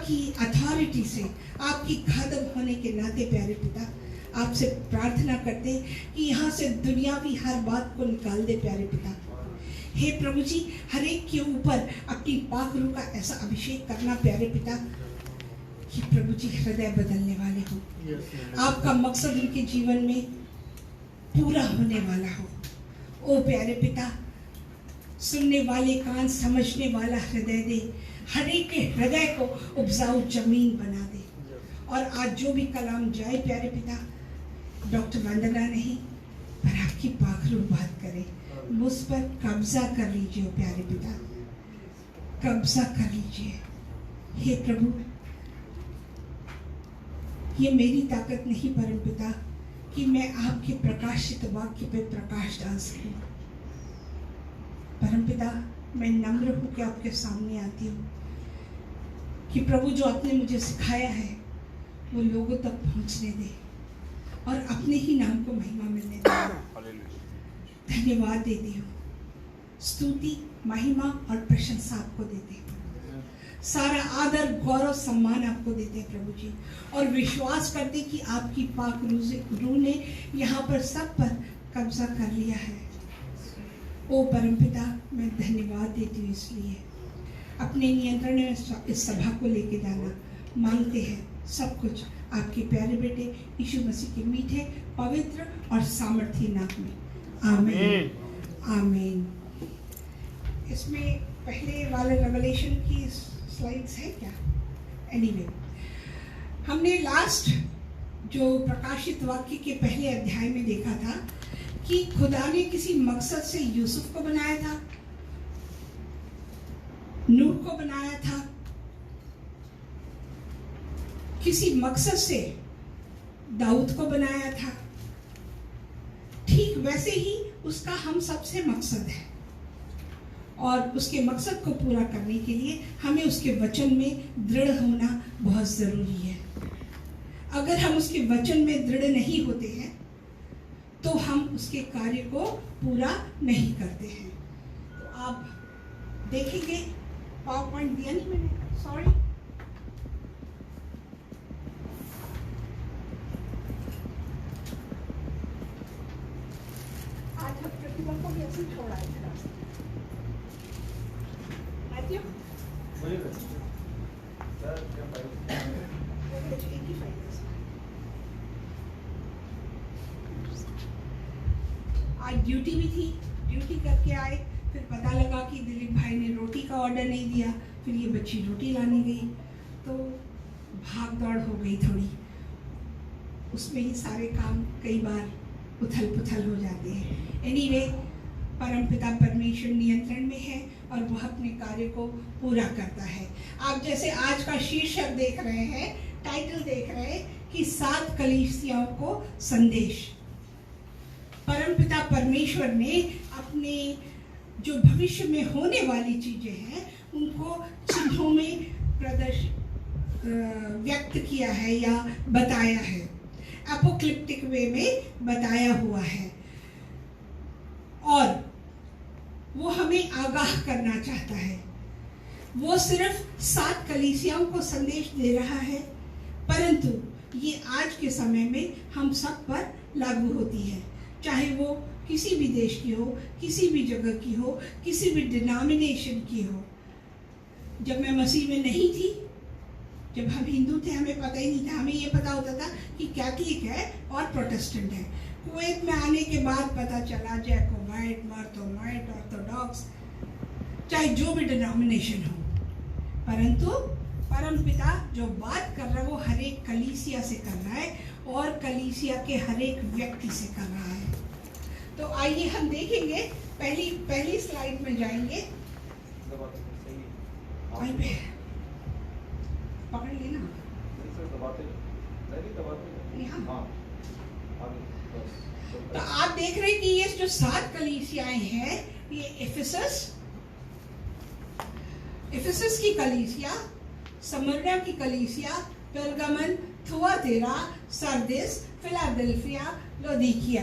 की अथॉरिटी से, आपकी खादम होने के नाते प्यारे पिता आपसे प्रार्थना करते हैं कि यहाँ से दुनियावी हर बात को निकाल दे प्यारे पिता। हे प्रभु जी, हर एक के ऊपर अपनी पाक रूह का ऐसा अभिषेक करना प्यारे पिता कि प्रभु जी हृदय बदलने वाले हो, आपका मकसद उनके जीवन में पूरा होने वाला हो। ओ प्यारे पिता, सुनने वाले कान, समझने वाला हृदय दे, हर एक के हृदय को उपजाऊ जमीन बना दे। और आज जो भी कलाम जाए प्यारे पिता, डॉक्टर वंदना नहीं पर आपकी पाक रूह बात करे, मुझ पर कब्जा कर लीजिए प्यारे पिता, कब्जा कर लीजिए। हे प्रभु, ये मेरी ताकत नहीं परम पिता कि मैं आपके प्रकाशित वाक्य पे प्रकाश डाल सकूं। परम पिता, मैं नम्र होकर आपके सामने आती हूँ कि प्रभु जो आपने मुझे सिखाया है वो लोगों तक पहुँचने दे और अपने ही नाम को महिमा मिलने दे। धन्यवाद देती हूँ, स्तुति, महिमा और प्रशंसा आपको देते हैं। सारा आदर, गौरव, सम्मान आपको देते हैं प्रभु जी, और विश्वास करते कि आपकी पाक रूह ने यहाँ पर सब पर कब्जा कर लिया है। ओ परमपिता, मैं धन्यवाद देती हूँ इसलिए। अपने नियंत्रण में इस सभा को लेके जाना मांगते हैं, सब कुछ आपके प्यारे बेटे यीशु मसीह के मीठे, पवित्र और सामर्थी नाम में, आमीन आमीन। इसमें पहले वाले रेवलेशन की स्लाइड्स है क्या? एनीवे, हमने लास्ट जो प्रकाशित वाक्य के पहले अध्याय में देखा था कि खुदा ने किसी मकसद से यूसुफ को बनाया था, नूह को बनाया था, किसी मकसद से दाऊद को बनाया था। ठीक वैसे ही उसका हम सबसे मकसद है, और उसके मकसद को पूरा करने के लिए हमें उसके वचन में दृढ़ होना बहुत ज़रूरी है। अगर हम उसके वचन में दृढ़ नहीं होते हैं तो हम उसके कार्य को पूरा नहीं करते हैं। तो आप देखेंगे, पावर पॉइंट दिया नहीं मैंने, सॉरी। आज हम प्रतिभा को भी ऐसे छोड़ा है। आज ड्यूटी भी थी, ड्यूटी करके आए, फिर पता लगा कि दिलीप भाई ने रोटी का ऑर्डर नहीं दिया, फिर ये बच्ची रोटी लाने गई, तो भाग दौड़ हो गई थोड़ी, उसमें ही सारे काम कई बार उथल पुथल हो जाते हैं। एनीवे, परमपिता परमेश्वर नियंत्रण में है और वह अपने कार्य को पूरा करता है। आप जैसे आज का शीर्षक देख रहे हैं, टाइटल देख रहे हैं कि 7 कलीसियाओं को संदेश। परमपिता परमेश्वर ने अपने जो भविष्य में होने वाली चीजें हैं उनको चिन्हों में व्यक्त किया है या बताया है, एपोक्लिप्टिक वे में बताया हुआ है, और वो हमें आगाह करना चाहता है। वो सिर्फ 7 कलीसियाओं को संदेश दे रहा है, परंतु ये आज के समय में हम सब पर लागू होती है, चाहे वो किसी भी देश की हो, किसी भी जगह की हो, किसी भी डिनोमिनेशन की हो। जब मैं मसीह में नहीं थी, जब हम हिंदू थे, हमें पता ही नहीं था, हमें ये पता होता था कि कैथलिक है और प्रोटेस्टेंट है। कुवैत में आने के बाद पता चला जैकोबाइट, मार्थोमाइट, ऑर्थोडॉक्स, चाहे जो भी डिनोमिनेशन हो, परंतु परमपिता जो बात कर रहा है वो हर एक कलीसिया से कर रहा है और कलीसिया के हर एक व्यक्ति से कर रहा है। तो आइए हम देखेंगे, पहली स्लाइड में जाएंगे। पकड़ लेना यहाँ। तो आप देख रहे हैं कि ये जो 7 कलीसियाएं हैं, ये इफिसस की कलीसिया, स्मुर्ना की कलीसिया, पेरगामन, थुआतीरा, सरदिस, फिलाडेल्फिया, लौदीकिया,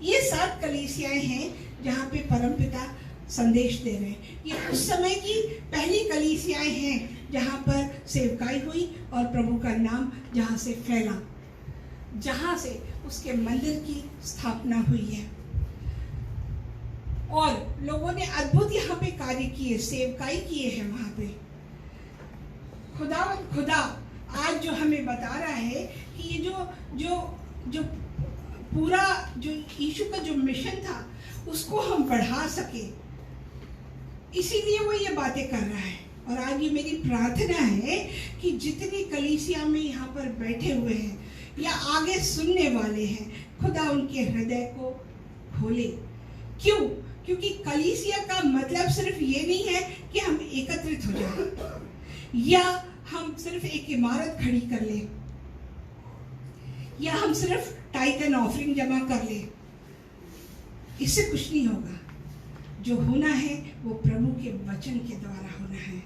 ये 7 कलीसियाएं हैं जहाँ पे परमपिता संदेश दे रहे हैं। ये उस समय की पहली कलीसियाएं हैं जहाँ पर सेवकाई हुई और प्रभु का नाम जहाँ से फैला, जहाँ से उसके मंदिर की स्थापना हुई है और लोगों ने अद्भुत यहाँ पे कार्य किए, सेवकाई किए हैं वहाँ पे। खुदा आज जो हमें बता रहा है कि ये जो पूरा जो यीशु का जो मिशन था उसको हम बढ़ा सके, इसीलिए वो ये बातें कर रहा है। और आज ये मेरी प्रार्थना है कि जितनी कलीसिया में यहाँ पर बैठे हुए हैं या आगे सुनने वाले हैं, खुदा उनके हृदय को खोले। क्यों? क्योंकि कलीसिया का मतलब सिर्फ ये नहीं है कि हम एकत्रित हो जाएं या हम सिर्फ एक इमारत खड़ी कर लें या हम सिर्फ टाइथ एंड ऑफरिंग जमा कर लें। इससे कुछ नहीं होगा। जो होना है वो प्रभु के वचन के द्वारा होना है।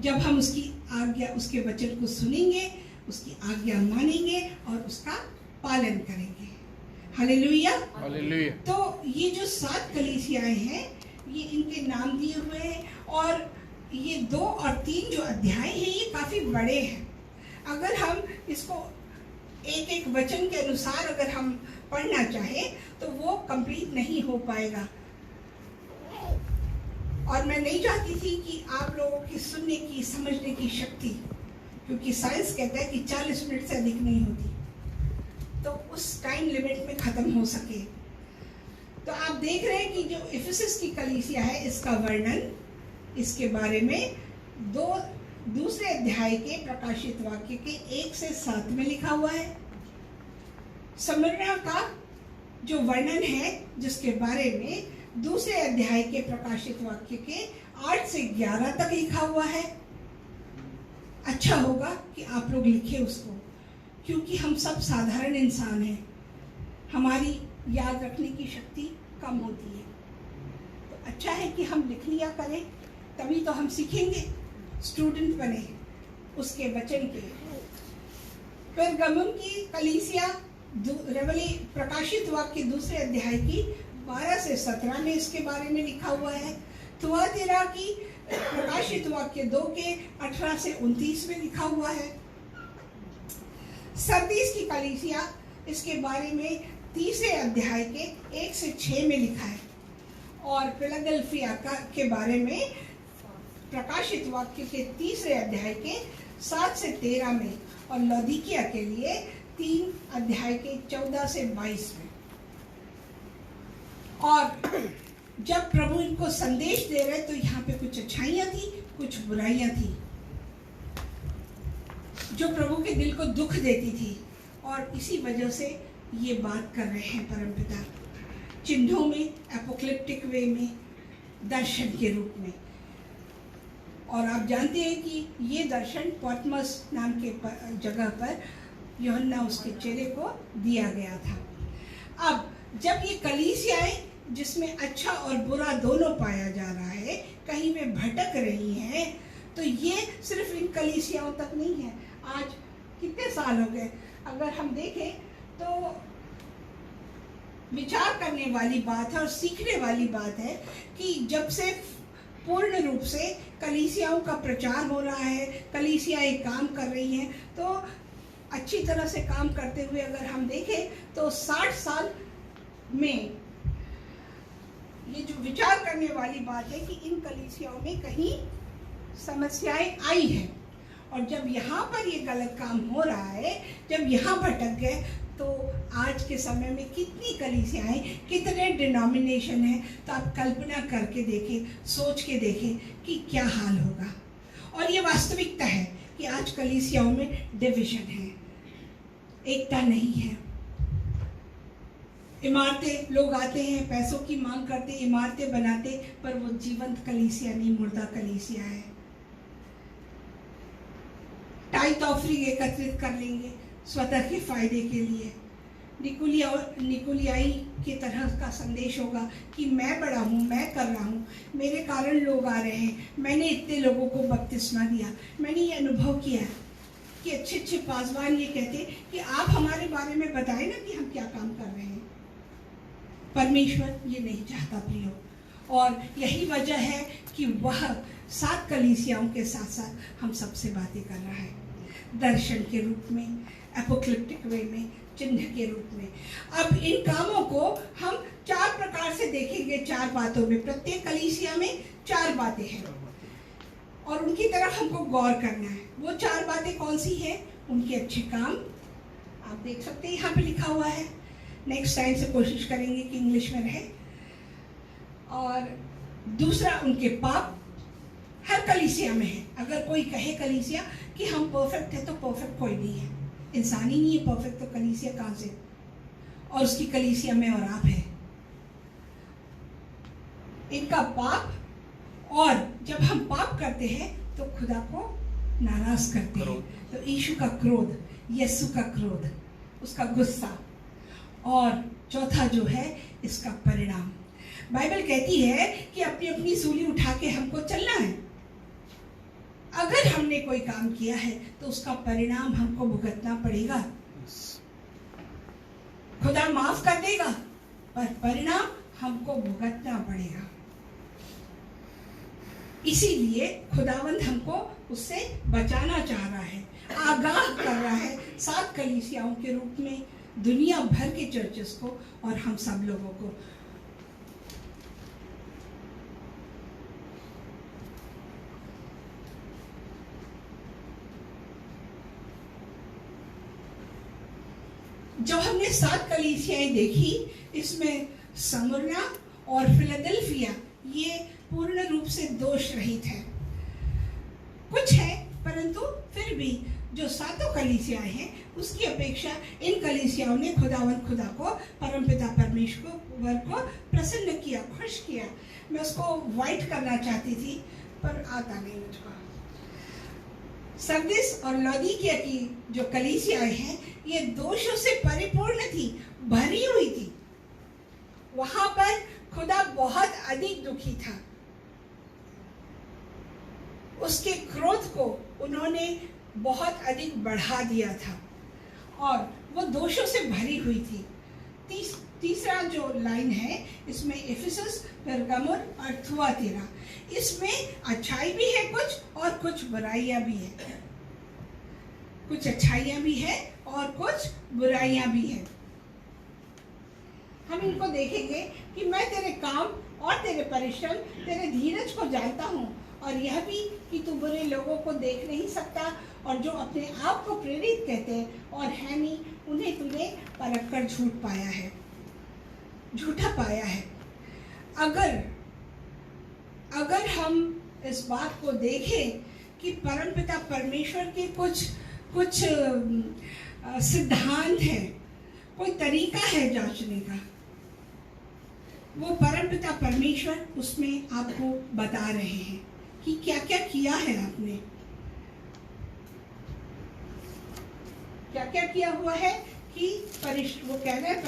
जब हम उसकी आज्ञा, उसके वचन को सुनेंगे, उसकी आज्ञा मानेंगे और उसका पालन करेंगे। Hallelujah, hallelujah. तो ये जो 7 कलीसियाएं हैं, ये इनके नाम दिए हुए हैं और ये 2 और 3 जो अध्याय हैं ये काफ़ी बड़े हैं। अगर हम इसको एक एक वचन के अनुसार अगर हम पढ़ना चाहें तो वो कंप्लीट नहीं हो पाएगा। और मैं नहीं चाहती थी कि आप लोगों की सुनने की, समझने की शक्ति, क्योंकि साइंस कहता है कि 40 मिनट से अधिक नहीं होती, तो उस टाइम लिमिट में ख़त्म हो सके। तो आप देख रहे हैं कि जो इफिसस की कलीसिया है, इसका वर्णन, इसके बारे में दूसरे अध्याय के प्रकाशित वाक्य के 1 से 7 में लिखा हुआ है। स्मिर्ना का जो वर्णन है, जिसके बारे में दूसरे अध्याय के प्रकाशित वाक्य के 8 से 11 तक लिखा हुआ है। अच्छा होगा कि आप लोग लिखें उसको, क्योंकि हम सब साधारण इंसान हैं, हमारी याद रखने की शक्ति कम होती है। तो अच्छा है कि हम लिख लिया करें, तभी तो हम सीखेंगे, स्टूडेंट बने उसके वचन के। फिर गमुम की कलीसिया प्रकाशित वाक्य दूसरे अध्याय की 12 से 17 में इसके बारे में लिखा हुआ है। थुआतीरा की प्रकाशित वाक्य 2 के 18 से 29 में लिखा हुआ है। सरदीस की कलीसिया, इसके बारे में तीसरे अध्याय के 1 से 6 में लिखा है। और फिलाडेल्फिया के बारे में प्रकाशित वाक्य के तीसरे अध्याय के 7 से 13 में, और लौदीकिया के लिए 3 अध्याय के 14 से 22 में। और जब प्रभु इनको संदेश दे रहे तो यहाँ पे कुछ अच्छाइयाँ थी, कुछ बुराइयाँ थी जो प्रभु के दिल को दुख देती थी, और इसी वजह से ये बात कर रहे हैं परमपिता, चिन्हों में, एपोक्लिप्टिक वे में, दर्शन के रूप में। और आप जानते हैं कि ये दर्शन पॉटमस नाम के जगह पर यूहन्ना उसके चेले को दिया गया था। अब जब ये कलीसियाएं, जिसमें अच्छा और बुरा दोनों पाया जा रहा है, कहीं वे भटक रही हैं, तो ये सिर्फ इन कलीसियाओं तक नहीं है। आज कितने साल हो गए, अगर हम देखें तो विचार करने वाली बात है और सीखने वाली बात है कि जब से पूर्ण रूप से कलीसियाओं का प्रचार हो रहा है, कलीसियाएं काम कर रही हैं, तो अच्छी तरह से काम करते हुए अगर हम देखें तो 60 साल में ये जो विचार करने वाली बात है कि इन कलीसियाओं में कहीं समस्याएं आई हैं। और जब यहाँ पर ये गलत काम हो रहा है, जब यहाँ भटक गए, तो आज के समय में कितनी कलीसियाएं, कितने डिनोमिनेशन हैं, तो आप कल्पना करके देखें, सोच के देखें कि क्या हाल होगा। और ये वास्तविकता है कि आज कलीसियाओं में डिवीजन है, एकता नहीं है। इमारतें, लोग आते हैं, पैसों की मांग करते, इमारतें बनाते, पर वो जीवंत कलीसिया नहीं, मुर्दा कलीसिया है। टाइथ ऑफरिंग एकत्रित कर लेंगे स्वतः के फायदे के लिए। निकोलियाई की तरह का संदेश होगा कि मैं बड़ा हूँ, मैं कर रहा हूँ, मेरे कारण लोग आ रहे हैं, मैंने इतने लोगों को बपतिस्मा दिया। मैंने ये अनुभव किया कि अच्छे अच्छे पासवान ये कहते कि आप हमारे बारे में बताएं ना कि हम क्या काम कर रहे हैं। परमेश्वर ये नहीं चाहता प्रियो, और यही वजह है कि वह 7 कलीसियाओं के साथ साथ हम सबसे बातें कर रहा है, दर्शन के रूप में, एपोक्लिप्टिक वे में, चिन्ह के रूप में। अब इन कामों को हम 4 प्रकार से देखेंगे, 4 बातों में। प्रत्येक कलीसिया में 4 बातें हैं और उनकी तरफ हमको गौर करना है। वो 4 बातें कौन सी है? उनके अच्छे काम, आप देख सकते हैं यहाँ पे लिखा हुआ है। नेक्स्ट टाइम से कोशिश करेंगे कि इंग्लिश में रहे। और दूसरा, उनके पाप हर कलीसिया में है। अगर कोई कहे कलीसिया कि हम परफेक्ट है, तो परफेक्ट कोई नहीं है, इंसान ही नहीं है परफेक्ट, तो कलीसिया कहाँ से? और उसकी कलीसिया में और आप है। इनका पाप, और जब हम पाप करते हैं तो खुदा को नाराज करते हैं। तो यीशु का क्रोध, यीशु का क्रोध, उसका गुस्सा। और चौथा जो है इसका परिणाम। बाइबल कहती है कि अपनी अपनी सूली उठा के हमको चलना है। अगर हमने कोई काम किया है तो उसका परिणाम हमको भुगतना पड़ेगा। खुदा माफ कर देगा पर परिणाम हमको भुगतना पड़ेगा। इसीलिए खुदावंद हमको उससे बचाना चाह रहा है, आगाह कर रहा है 7 कलीसियाओं के रूप में, दुनिया भर के चर्चेस को और हम सब लोगों को। जो हमने 7 कलीसियाएं देखी, इसमें स्मुरना और फिलाडेल्फिया ये पूर्ण रूप से दोष रहित है। कुछ है परंतु फिर भी जो 7 कलीसियाएं हैं उसकी अपेक्षा इन कलीसियाओं ने खुदावंद खुदा को, परमपिता परमेश्वर को प्रसन्न किया, खुश किया। मैं उसको वाइट करना चाहती थी पर आता नहीं मुझको। सरदिस और लौदीकिया की जो कलीसियाएं हैं ये दोषों से परिपूर्ण थी, भरी हुई थी। वहां पर खुदा बहुत अधिक दुखी था। उसके क्रोध को उन्होंने बहुत अधिक बढ़ा दिया था और वो दोषों से भरी हुई थी। तीसरा जो लाइन है इसमें इफिसस, पेरगामुन और थुआतीरा, इसमें अच्छाई भी है कुछ और कुछ बुराइयां भी है। कुछ अच्छाइयां भी है और कुछ बुराइयां भी है। हम इनको देखेंगे कि मैं तेरे काम और तेरे परिश्रम, तेरे धीरज को जानता हूँ और यह भी कि तू बुरे लोगों को देख नहीं सकता और जो अपने आप को प्रेरित कहते हैं और है नहीं, उन्हें तूने परख कर झूठा पाया है। अगर हम इस बात को देखें कि परमपिता परमेश्वर के कुछ सिद्धांत है, कोई तरीका है जांचने का, वो परमपिता परमेश्वर उसमें आपको बता रहे हैं कि क्या क्या किया है आपने, क्या क्या किया हुआ है। कि वो कह रहे हैं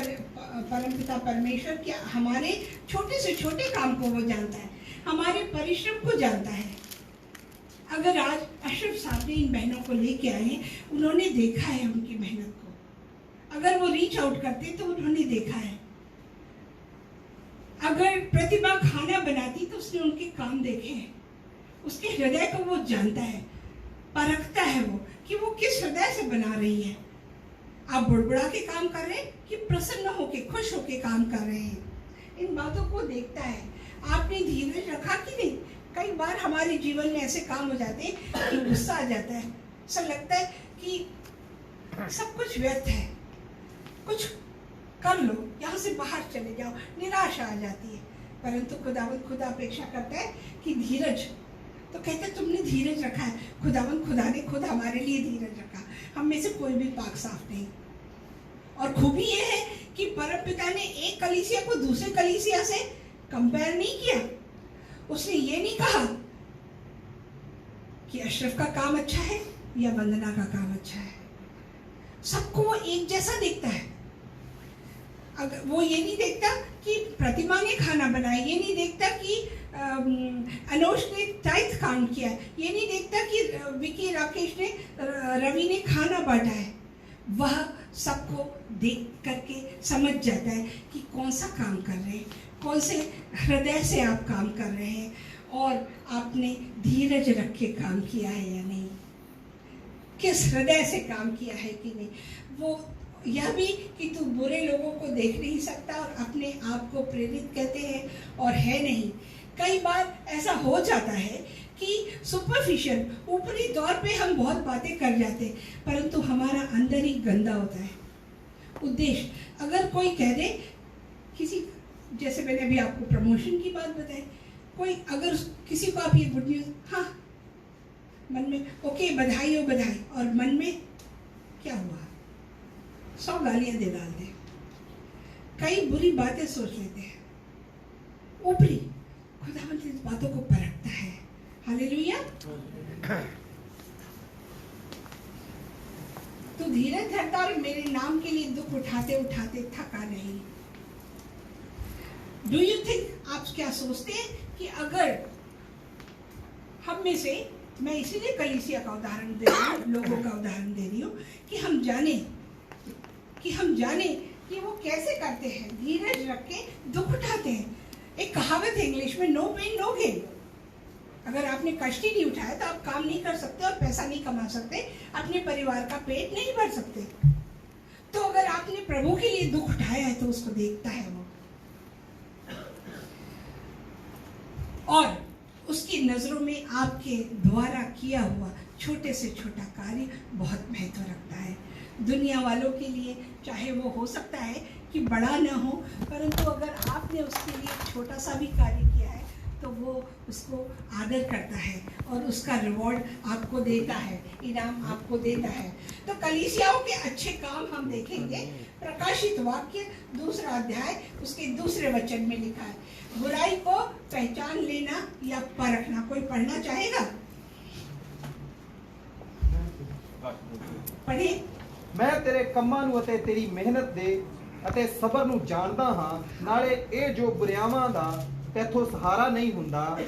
परमपिता परमेश्वर कि हमारे छोटे से छोटे काम को वो जानता है, हमारे परिश्रम को जानता है। अगर आज अशरफ साहब ने इन बहनों को लेके आए हैं, उन्होंने देखा है उनकी मेहनत को। अगर वो रीच आउट करते तो उन्होंने देखा है। अगर प्रतिभा खाना बनाती तो उसने उनके काम देखे हैं। उसके हृदय को वो जानता है, परखता है वो कि वो किस हृदय से बना रही है। आप बुड़बुड़ा के काम कर रहे हैं कि प्रसन्न होके, खुश होके काम कर रहे हैं, इन बातों को देखता है। आपने धीरज रखा कि नहीं? कई बार हमारे जीवन में ऐसे काम हो जाते हैं कि गुस्सा आ जाता है, ऐसा लगता है कि सब कुछ व्यर्थ है, कुछ कर लो, यहाँ से बाहर चले जाओ, निराशा आ जाती है। परंतु खुदा अपेक्षा करता है कि धीरज, तो कहते तुमने धीरज रखा है। खुदा ने खुद हमारे लिए धीरज रखा। हम में से कोई भी पाक साफ नहीं। और खूबी ये है कि परमपिता ने एक कलीसिया को दूसरे कलीसिया से कंपेयर नहीं किया। उसने ये नहीं कहा कि अशरफ का काम अच्छा है या वंदना का काम अच्छा है। सबको वो एक जैसा देखता है। अगर वो ये नहीं देखता कि प्रतिमा ने खाना बनाया, ये नहीं देखता कि अनोश ने टाइथ काउंट किया, ये नहीं देखता कि विकी राकेश ने रवि ने खाना बांटा है। वह सबको देख करके समझ जाता है कि कौन सा काम कर रहे हैं, कौन से हृदय से आप काम कर रहे हैं और आपने धीरज रख के काम किया है या नहीं, किस हृदय से काम किया है कि नहीं। वो यह भी कि तू बुरे लोगों को देख नहीं सकता और अपने आप को प्रेरित कहते हैं और है नहीं। कई बार ऐसा हो जाता है कि सुपरफिशियल ऊपरी तौर पे हम बहुत बातें कर जाते हैं, परंतु हमारा अंदर ही गंदा होता है उद्देश्य। अगर कोई कह दे किसी, जैसे मैंने अभी आपको प्रमोशन की बात बताई, कोई अगर किसी को आप ये गुड न्यूज़, हाँ मन में ओके बधाई हो बधाई, और मन में क्या हुआ, 100 गालियां दे डालते हैं, कई बुरी बातें सोच लेते हैं। ऊपरी खुदावंद इस बातों को परखता है। हालेलुया। तो धीरज धरता और मेरे नाम के लिए दुख उठाते उठाते थका नहीं। डू यू थिंक, आप क्या सोचते हैं कि अगर हम में से, मैं इसीलिए कलीसिया का उदाहरण दे रही हूँ, लोगों का उदाहरण दे रही हूँ कि हम जाने कि वो कैसे करते हैं, धीरज रख के दुख उठाते हैं। एक कहावत है इंग्लिश में, नो पेन नो गेन। अगर आपने कष्ट ही नहीं उठाया तो आप काम नहीं कर सकते और पैसा नहीं कमा सकते, अपने परिवार का पेट नहीं भर सकते। तो अगर आपने प्रभु के लिए दुख उठाया है तो उसको देखता है वो, और उसकी नजरों में आपके द्वारा किया हुआ छोटे से छोटा कार्य बहुत महत्व रखता है। दुनिया वालों के लिए चाहे वो हो सकता है कि बड़ा ना हो, परंतु अगर आपने उसके लिए छोटा सा भी कार्य किया है तो वो उसको आदर करता है और उसका रिवॉर्ड आपको देता है, इनाम आपको देता है। तो कलीसियाओं के अच्छे काम हम देखेंगे। प्रकाशित वाक्य 2 अध्याय उसके 2 वचन में लिखा है, बुराई को पहचान लेना या परखना। कोई पढ़ना चाहेगा? पढ़े। मैं तेरे ਕੰਮਾਂ ਨੂੰ ਅਤੇ ਤੇਰੀ ਮਿਹਨਤ ਦੇ ਅਤੇ ਸਬਰ ਨੂੰ ਜਾਣਦਾ ਹਾਂ, ਨਾਲੇ ਇਹ ਜੋ ਬੁਰਿਆਵਾਂ ਦਾ ਤੇਥੋਂ ਸਹਾਰਾ ਨਹੀਂ ਹੁੰਦਾ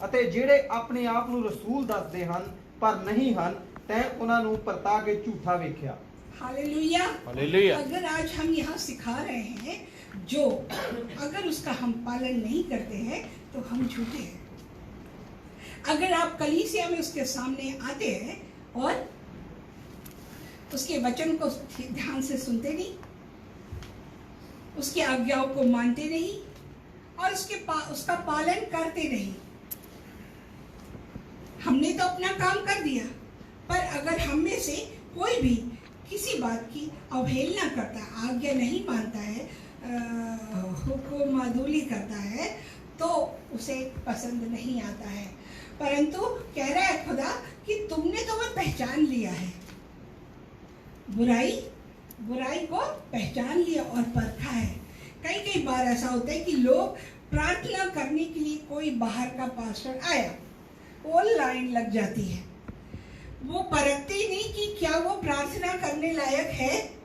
ਅਤੇ ਜਿਹੜੇ ਆਪਣੇ ਆਪ ਨੂੰ ਰਸੂਲ ਦੱਸਦੇ ਹਨ ਪਰ ਨਹੀਂ ਹਨ, ਤੈਂ ਉਹਨਾਂ ਨੂੰ ਪਰਤਾ ਕੇ ਝੂਠਾ ਵੇਖਿਆ। हालेलुया। हालेलुया। अगर आज हम यहाँ सिखा रहे हैं, जो अगर उसका हम पालन नहीं करते हैं तो हम झूठे हैं। अगर आप कलीसिया में उसके सामने आते हैं और उसके वचन को ध्यान से सुनते नहीं, उसकी आज्ञाओं को मानते नहीं और उसका पालन करते नहीं, हमने तो अपना काम कर दिया, पर अगर हम में से कोई भी किसी बात की अवहेलना करता है, आज्ञा नहीं मानता है, हुक्म अदूली करता है, तो उसे पसंद नहीं आता है। परंतु कह रहा है खुदा कि तुमने तो वह पहचान लिया है, बुराई को पहचान लिया और परखा है। कई बार ऐसा होता है कि लोग प्रार्थना करने के लिए, कोई बाहर का पास्टर आया, वो लाइन लग जाती है, वो परखते ही नहीं कि क्या वो प्रार्थना करने लायक है,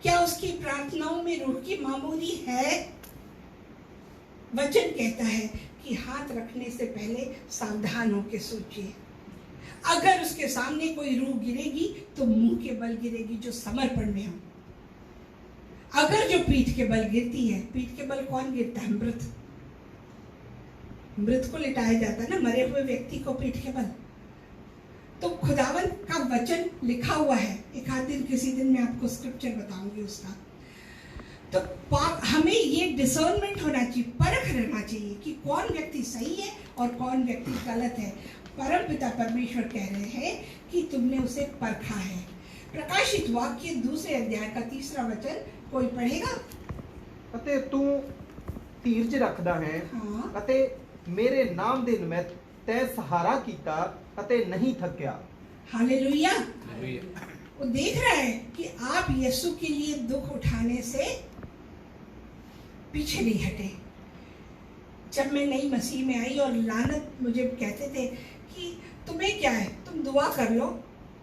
क्या उसकी प्रार्थनाओं में रूह की मामूली है। वचन कहता है कि हाथ रखने से पहले सावधान होकर सोचिए। अगर उसके सामने कोई रूह गिरेगी तो मुंह के बल गिरेगी, जो समर्पण में हो। अगर जो पीठ के बल गिरती है, पीठ के बल कौन गिरता है? मृत को लिटाया जाता है ना, मरे हुए व्यक्ति को पीठ के बल। तो खुदावन का वचन लिखा हुआ है, एक आध दिन किसी दिन मैं आपको स्क्रिप्चर बताऊंगी उसका। तो हमें ये डिसर्नमेंट होना चाहिए, परख रहना चाहिए कि कौन व्यक्ति सही है और कौन व्यक्ति गलत है। परम पिता परमेश्वर कह रहे हैं कि तुमने उसे परखा है। प्रकाशित वाक्य 2 अध्याय का 3 वचन कोई पढ़ेगा? ਅਤੇ ਤੂੰ ਧੀਰਜ ਰੱਖਦਾ ਹੈ ਅਤੇ ਮੇਰੇ ਨਾਮ ਦੇ ਨਿਮਿਤ ਤੈਂ ਸਹਾਰਾ ਕੀਤਾ ਅਤੇ नहीं थकिया। हालेलुया। वो देख रहा है कि आप यीशु के लिए दुख उठाने से पीछे नहीं हटे। जब मैं नई मसीह में आई और लानत मुझे कहते थे कि तुम्हें क्या है, तुम दुआ कर लो,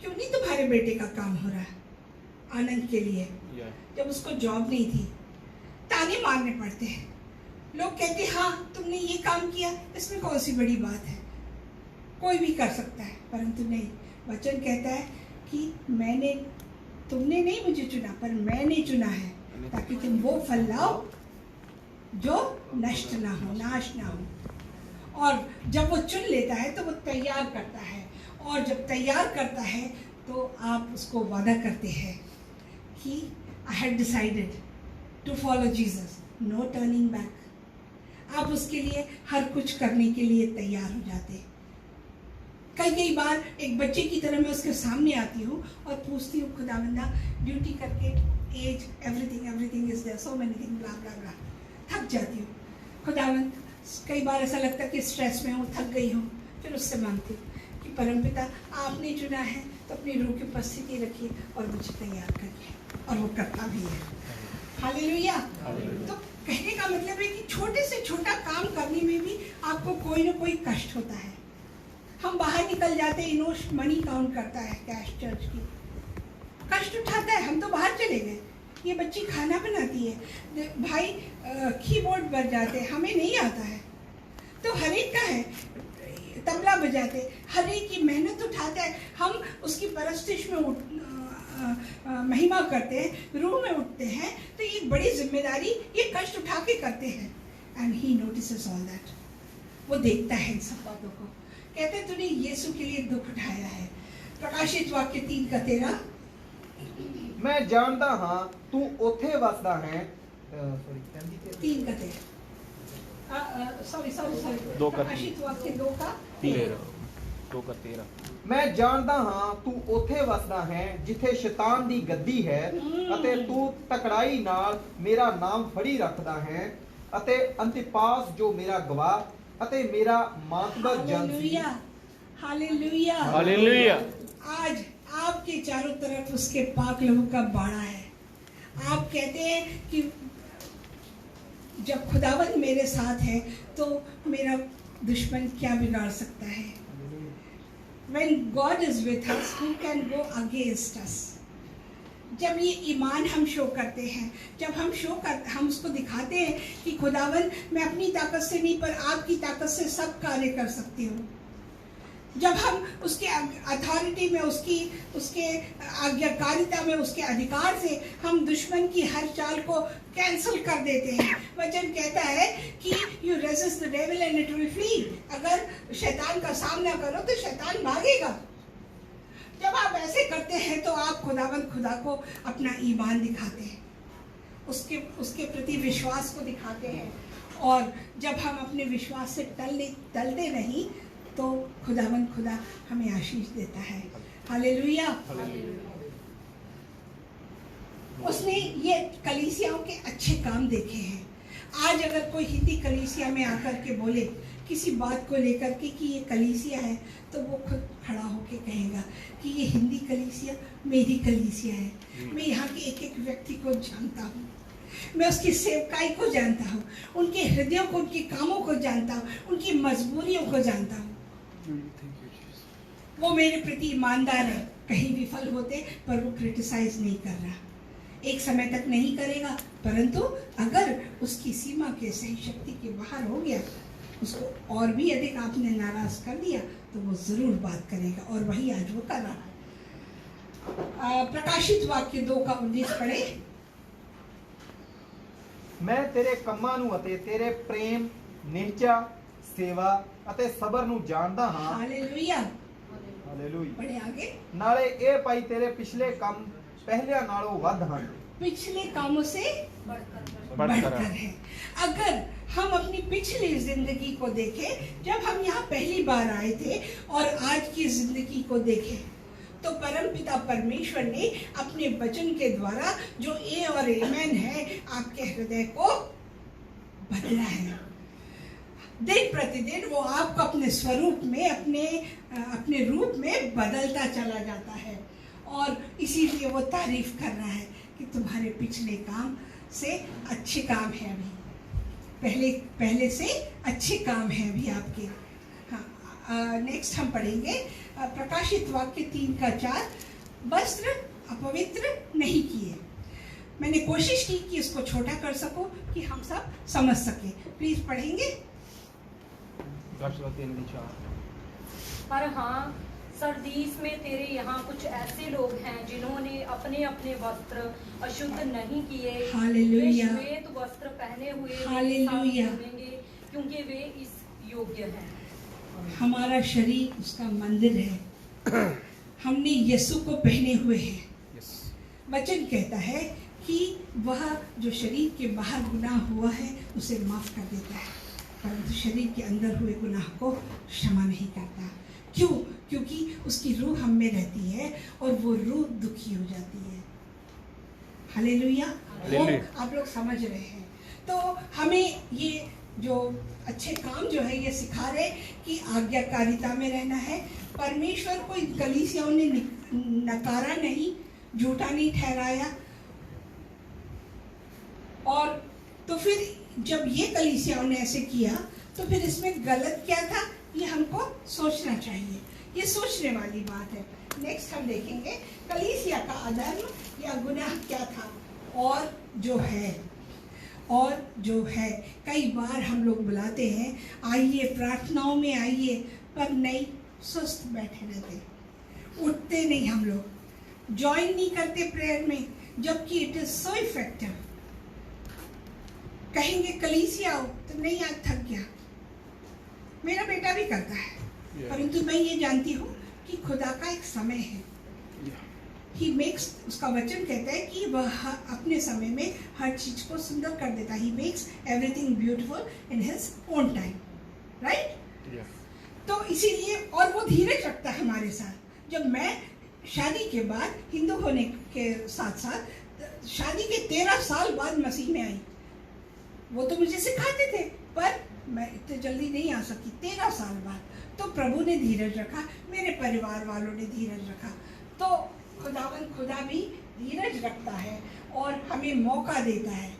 क्यों नहीं तुम्हारे बेटे का काम हो रहा है आनंद के लिए। जब उसको जॉब नहीं थी, ताने मारने पड़ते हैं। लोग कहते हाँ तुमने ये काम किया, इसमें कौन सी बड़ी बात है, कोई भी कर सकता है। परंतु नहीं, वचन कहता है कि तुमने नहीं मुझे चुना, पर मैंने चुना है ताकि तुम वो फल लाओ जो नष्ट ना हो, नाश ना हो। और जब वो चुन लेता है तो वो तैयार करता है, और जब तैयार करता है तो आप उसको वादा करते हैं कि I had decided to follow Jesus, no turning back. आप उसके लिए हर कुछ करने के लिए तैयार हो जाते हैं। कई बार एक बच्चे की तरह मैं उसके सामने आती हूँ और पूछती हूँ, खुदावंदा ड्यूटी करके as everything is there, so many thing, blah blah blah, थक जाती हूँ। खुदावंद, कई बार ऐसा लगता है कि स्ट्रेस में हूँ, थक गई हूँ। फिर उससे मांगती हूँ कि परमपिता आपने चुना है तो अपनी रूह की उपस्थिति रखिए और मुझे तैयार करिए, और वो करता भी है। हालेलुया। तो कहने का मतलब है कि छोटे से छोटा काम करने में भी आपको कोई ना कोई कष्ट होता है। हम बाहर निकल जाते हैं, इनोश मनी काउंट करता है, कैश चर्च की, कष्ट उठाता है। हम तो बाहर चले गए, ये बच्ची खाना बनाती है, भाई कीबोर्ड बज जाते हैं, हमें नहीं आता है, तो हर एक का है, तबला बजाते, हर एक की मेहनत उठाते हैं, हम उसकी परस्तिश में महिमा करते हैं, रूह में उठते हैं, तो ये बड़ी जिम्मेदारी, ये कष्ट उठा के करते हैं। And he notices all that, वो देखता है इन सब बातों को। कहते तूने यीशु के लिए दुख उठाया है। प्रकाशित वाक्य 3:13, मैं जानता हाँ तू उथे वसदा है, सॉरी 3:13, सॉरी प्रकाशित वाक्य 2:13 मैं जानदा हाँ तू उथे वसदा है जिथे शैतान दी गद्दी है ਅਤੇ तू तकड़ाई नाल मेरा नाम फड़ी रखदा है ਅਤੇ अंतिपास जो मेरा गवाह ਅਤੇ मेरा मातबर जन सी। Hallelujah, hallelujah. आज आपके चारों तरफ उसके पाक लहू का बाड़ा है। आप कहते हैं कि जब खुदावंद मेरे साथ है तो मेरा दुश्मन क्या बिगाड़ सकता है। When God is with us, who can go against us? जब ये ईमान हम शो करते हैं, जब हम उसको दिखाते हैं कि खुदावन मैं अपनी ताकत से नहीं पर आपकी ताकत से सब कार्य कर सकती हूँ, जब हम उसके अथॉरिटी में, उसके आज्ञाकारिता में, उसके अधिकार से हम दुश्मन की हर चाल को कैंसिल कर देते हैं। वचन कहता है कि you resist the devil and it will flee. अगर शैतान का सामना करो तो शैतान भागेगा। जब आप ऐसे करते हैं तो आप खुदा को अपना ईमान दिखाते हैं, उसके प्रति विश्वास को दिखाते हैं, और जब हम अपने विश्वास से टलते नहीं तो खुदा हमें आशीष देता है। हालेलुया। उसने ये कलीसियाओं के अच्छे काम देखे हैं। आज अगर कोई हिंदी कलीसिया में आकर के बोले किसी बात को लेकर के कि ये कलीसिया है, तो वो खुद खड़ा होके कहेगा कि ये हिंदी कलीसिया मेरी कलीसिया है। मैं यहाँ के एक एक व्यक्ति को जानता हूँ, मैं उसकी सेवकाई को जानता हूँ, उनके हृदयों को, उनके कामों को जानता हूँ, उनकी मजबूरियों को जानता हूँ। वो मेरे प्रति ईमानदार है, कहीं विफल होते पर वो क्रिटिसाइज नहीं कर रहा, एक समय तक नहीं करेगा, परंतु अगर उसकी सीमा के सही शक्ति के बाहर हो गया, उसको और भी अधिक आपने नाराज कर दिया, तो वो जरूर बात करेगा, और वही आज वो कर रहा है। प्रकाशित वाक्य 2:19 पढ़े। मैं तेरे ਕੰਮਾਂ ਨੂੰ ਅਤੇ तेरे प्रेम ਨਿਹਚਾ सेवा ਅਤੇ ਸਬਰ ਨੂੰ ਜਾਣਦਾ ਹਾਂ। हालेलुया। हालेलुया। पढ़े आगे। ਨਾਲੇ ਇਹ ਪਾਈ ਤੇਰੇ ਪਿਛਲੇ ਕੰਮ ਪਹਿਲਿਆਂ ਨਾਲੋਂ ਵੱਧ ਹਨ। पिछले कामों से बढ़कर है। अगर हम अपनी पिछली जिंदगी को देखें, जब हम यहाँ पहली बार आए थे और आज की जिंदगी को देखें, तो परमपिता परमेश्वर ने अपने वचन के द्वारा जो ए और आमेन है आपके हृदय को बदला है। दिन प्रतिदिन वो आपको अपने स्वरूप में, अपने रूप में बदलता चला जाता है, और इसीलिए वो तारीफ कर रहा है कि तुम्हारे पिछले काम से अच्छे काम है अभी, पहले से अच्छे काम है अभी आपके। हाँ, नेक्स्ट हम पढ़ेंगे प्रकाशित वाक्य 3:4, वस्त्र अपवित्र नहीं किए। मैंने कोशिश की कि इसको छोटा कर सकूं कि हम सब समझ सके। प्लीज पढ़ेंगे। पर हाँ, सरदीस में तेरे यहाँ कुछ ऐसे लोग हैं जिन्होंने अपने अपने वस्त्र अशुद्ध नहीं किए। हालेलुया। वे श्वेत वस्त्र पहने हुए हालेलुया। घूमेंगे, क्योंकि वे इस योग्य है। हमारा शरीर उसका मंदिर है। हमने यीशु को पहने हुए हैं। वचन कहता है कि वह जो शरीर के बाहर गुनाह हुआ है उसे माफ कर देता है, परंतु शरीर के अंदर हुए गुनाह को क्षमा नहीं करता। क्यों? क्योंकि उसकी रूह हम में रहती है और वो रूह दुखी हो जाती है। हालेलुया। आप लोग समझ रहे हैं? तो हमें ये जो अच्छे काम जो है ये सिखा रहे कि आज्ञाकारिता में रहना है। परमेश्वर को इन कलीसियाओं ने नकारा नहीं, झूठा नहीं ठहराया। और तो फिर जब ये कलीसियाओं ने ऐसे किया तो फिर इसमें गलत क्या था, ये हमको सोचना चाहिए। ये सोचने वाली बात है। नेक्स्ट हम देखेंगे कलीसिया का अधर्म या गुनाह क्या था और जो है कई बार हम लोग बुलाते हैं, आइए प्रार्थनाओं में आइए, पर नहीं, सुस्त बैठे रहते, उठते नहीं, हम लोग ज्वाइन नहीं करते प्रेयर में, जबकि इट इज सो इफेक्टिव। कहेंगे कलीसिया आओ तो नहीं, आज थक गया। मेरा बेटा भी करता है, परंतु मैं ये जानती हूँ कि खुदा का एक समय है। He makes, उसका वचन कहता है कि वह अपने समय में हर चीज को सुंदर कर देता है। He makes everything beautiful in his own time, right? तो इसीलिए, और वो धीरज रखता है हमारे साथ। जब मैं शादी के बाद, हिंदू होने के साथ साथ शादी के 13 साल बाद मसीह में आई, वो तो मुझे सिखाते थे, पर मैं इतने जल्दी नहीं आ सकी। 13 साल बाद तो प्रभु ने धीरज रखा, मेरे परिवार वालों ने धीरज रखा। तो खुदा भी धीरज रखता है और हमें मौका देता है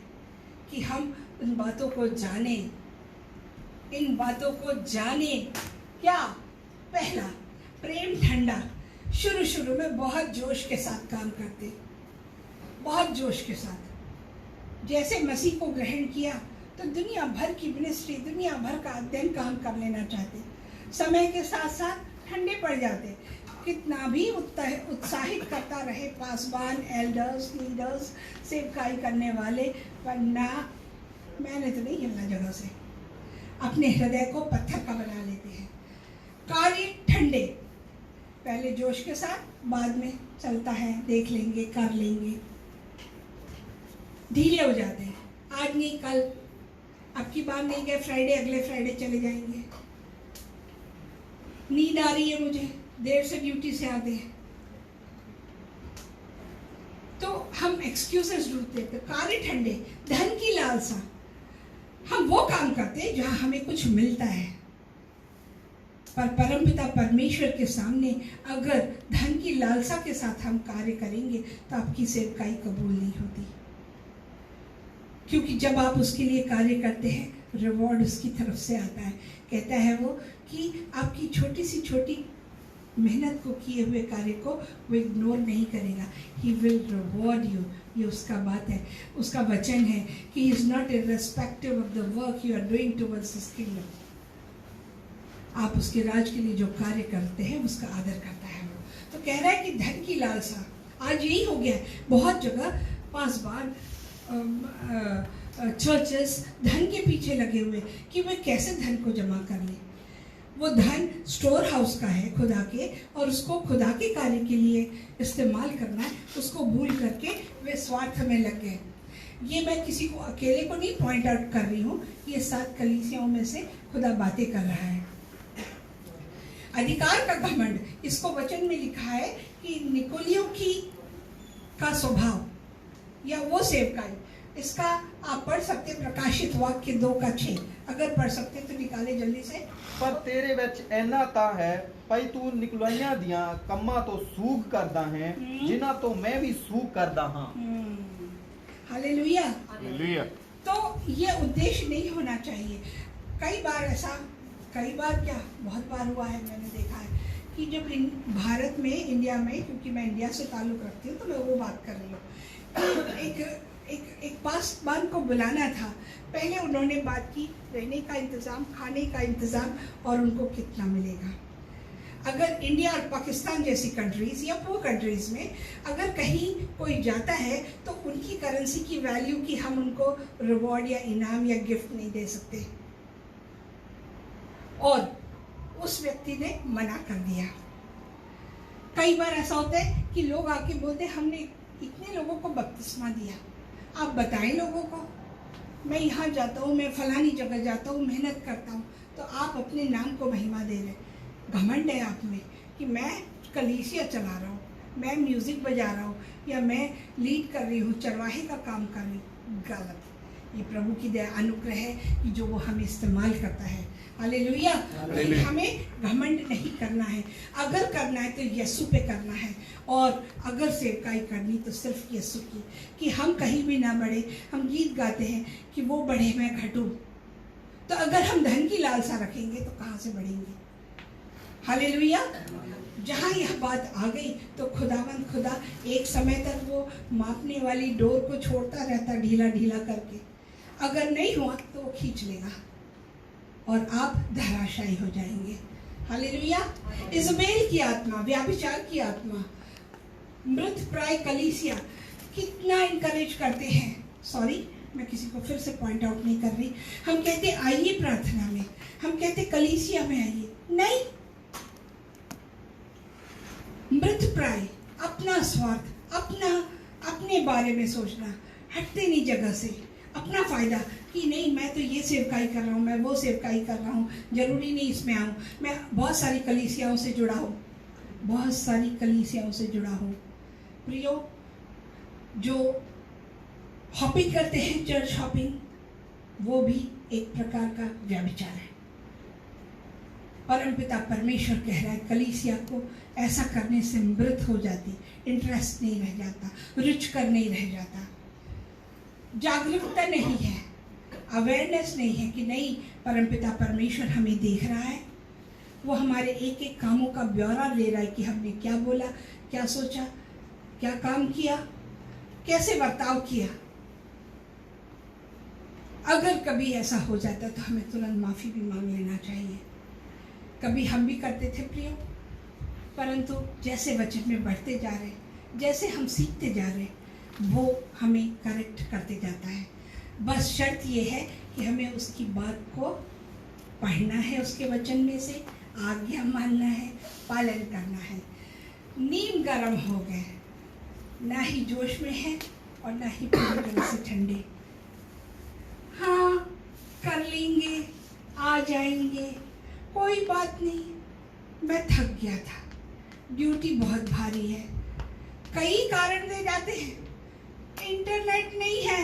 कि हम उन बातों को जानें, इन बातों को जानें। क्या? पहला, प्रेम ठंडा। शुरू में बहुत जोश के साथ काम करते, बहुत जोश के साथ। जैसे मसीह को ग्रहण किया तो दुनिया भर की मिनिस्ट्री, दुनिया भर का अध्ययन काम कर लेना चाहते, समय के साथ साथ ठंडे पड़ जाते। कितना भी उत्साहित करता रहे पासवान, एल्डर्स, लीडर्स, सेवकाई करने वाले, पर ना, मैंने तो नहीं हिलना जगह से। अपने हृदय को पत्थर का बना लेते हैं। कार्य ठंडे, पहले जोश के साथ, बाद में चलता है, देख लेंगे, कर लेंगे। ढीले हो जाते हैं, आज नहीं कल, अब की बार नहीं गए फ्राइडे, अगले फ्राइडे चले जाएंगे। नींद आ रही है मुझे, देर से ड्यूटी से आते हैं, तो हम एक्सक्यूजेस ढूंढते हैं। कार्य ठंडे, धन की लालसा, हम वो काम करते हैं जहां हमें कुछ मिलता है, पर परमपिता परमेश्वर के सामने अगर धन की लालसा के साथ हम कार्य करेंगे तो आपकी सेवकाई कबूल नहीं होती। क्योंकि जब आप उसके लिए कार्य करते हैं, रिवॉर्ड उसकी तरफ से आता है। कहता है वो कि आपकी छोटी सी छोटी मेहनत को, किए हुए कार्य को वो इग्नोर नहीं करेगा। He will reward you. ये उसका बात है, उसका वचन है कि he is not irrespective of the work you are doing towards his kingdom. आप उसके राज के लिए जो कार्य करते हैं उसका आदर करता है वो। तो कह रहा है कि धन की लालसा, आज यही हो गया है बहुत जगह। 5 बार चर्चेस धन के पीछे लगे हुए कि वे कैसे धन को जमा कर लें। वो धन स्टोर हाउस का है खुदा के, और उसको खुदा के कार्य के लिए इस्तेमाल करना है, उसको भूल करके वे स्वार्थ में लग गए। ये मैं किसी को अकेले को नहीं पॉइंट आउट कर रही हूँ, ये 7 कलीसियाओं में से खुदा बातें कर रहा है। अधिकार का घमंड, इसको वचन में लिखा है कि निकोलियों का स्वभाव या वो सेवकाई, इसका आप पढ़ सकते प्रकाशित वाक्य 2:6, अगर पढ़ सकते तो निकाले जल्दी से। पर तेरे ਵਿੱਚ ਇੰਨਾ ਤਾਂ ਹੈ ਭਾਈ ਤੂੰ ਨਿਕਲਾਈਆਂ ਦੀਆਂ ਕੰਮਾਂ ਤੋਂ ਸੂਗ ਕਰਦਾ ਹੈ ਜਿਨ੍ਹਾਂ ਤੋਂ ਮੈਂ ਵੀ ਸੂਗ करदा हां। हालेलुया। हालेलुया। तो ये उद्देश्य नहीं होना चाहिए। कई बार ऐसा, कई बार क्या, बहुत बार हुआ है, मैंने देखा है कि जब भारत में, इंडिया में, क्योंकि मैं इंडिया से ताल्लुक़ रखती हूँ तो मैं वो बात कर रही हूँ। एक पासवान को बुलाना था, पहले उन्होंने बात की रहने का इंतज़ाम, खाने का इंतज़ाम और उनको कितना मिलेगा। अगर इंडिया और पाकिस्तान जैसी कंट्रीज़ या पुअर कंट्रीज़ में अगर कहीं कोई जाता है तो उनकी करेंसी की वैल्यू की हम उनको रिवॉर्ड या इनाम या गिफ्ट नहीं दे सकते। और उस व्यक्ति ने मना कर दिया। कई बार ऐसा होता है कि लोग आके बोलते हैं हमने इतने लोगों को बपतिस्मा दिया, आप बताएं लोगों को, मैं यहाँ जाता हूँ, मैं फलानी जगह जाता हूँ, मेहनत करता हूँ, तो आप अपने नाम को महिमा दे रहे। घमंड है आप में कि मैं कलीसिया चला रहा हूँ, मैं म्यूज़िक बजा रहा हूँ, या मैं लीड कर रही हूँ, चरवाहे का काम कर रही हूँ। गलत। ये प्रभु की दया अनुग्रह है कि जो वो हमें इस्तेमाल करता है। हालेलुया। हमें घमंड नहीं करना है, अगर करना है तो यीशु पे करना है, और अगर सेवकाई करनी तो सिर्फ यीशु की, कि हम कहीं भी ना बढ़े। हम गीत गाते हैं कि वो बढ़े मैं घटूं, तो अगर हम धन की लालसा रखेंगे तो कहाँ से बढ़ेंगे। हालेलुया। जहाँ यह बात आ गई तो खुदावंद खुदा एक समय तक वो मापने वाली डोर को छोड़ता रहता, ढीला ढीला करके। अगर नहीं हुआ तो वो खींच लेगा और आप धराशायी हो जाएंगे। हालेलुया। इज़बेल की आत्मा, व्याभिचार की आत्मा, मृत प्राय कलीसिया कितना इनकरेज करते हैं। सॉरी, मैं किसी को फिर से पॉइंट आउट नहीं कर रही। हम कहते आइए प्रार्थना में, हम कहते कलीसिया में आइए, नहीं। मृत प्राय, अपना स्वार्थ, अपने बारे में सोचना, हटते नहीं जगह से, अपना फायदा कि नहीं मैं तो ये सेवकाई कर रहा हूँ, मैं वो सेवकाई कर रहा हूँ, जरूरी नहीं इसमें आऊँ। मैं बहुत सारी कलीसियाओं से जुड़ा हूँ, बहुत सारी कलीसियाओं से जुड़ा हूँ। प्रियो, जो हॉपिंग करते हैं, चर्च हॉपिंग, वो भी एक प्रकार का व्यभिचार है। परमपिता परमेश्वर कह रहा है कलीसिया को ऐसा करने से मृत हो जाती, इंटरेस्ट नहीं रह जाता, रुचिकर नहीं रह जाता, जागरूकता नहीं है, अवेयरनेस नहीं है कि नहीं परमपिता परमेश्वर हमें देख रहा है। वो हमारे एक एक कामों का ब्यौरा ले रहा है कि हमने क्या बोला, क्या सोचा, क्या काम किया, कैसे बर्ताव किया। अगर कभी ऐसा हो जाता तो हमें तुरंत माफ़ी भी मांग लेना चाहिए। कभी हम भी करते थे प्रियो, परंतु जैसे वचन में बढ़ते जा रहे, जैसे हम सीखते जा रहे, वो हमें करेक्ट करते जाता है। बस शर्त ये है कि हमें उसकी बात को पढ़ना है, उसके वचन में से आज्ञा मानना है, पालन करना है। नीम गर्म हो गए, ना ही जोश में है और ना ही पूरी तरह से ठंडे। हाँ, कर लेंगे, आ जाएंगे, कोई बात नहीं, मैं थक गया था, ड्यूटी बहुत भारी है। कई कारण दे जाते हैं, इंटरनेट नहीं है,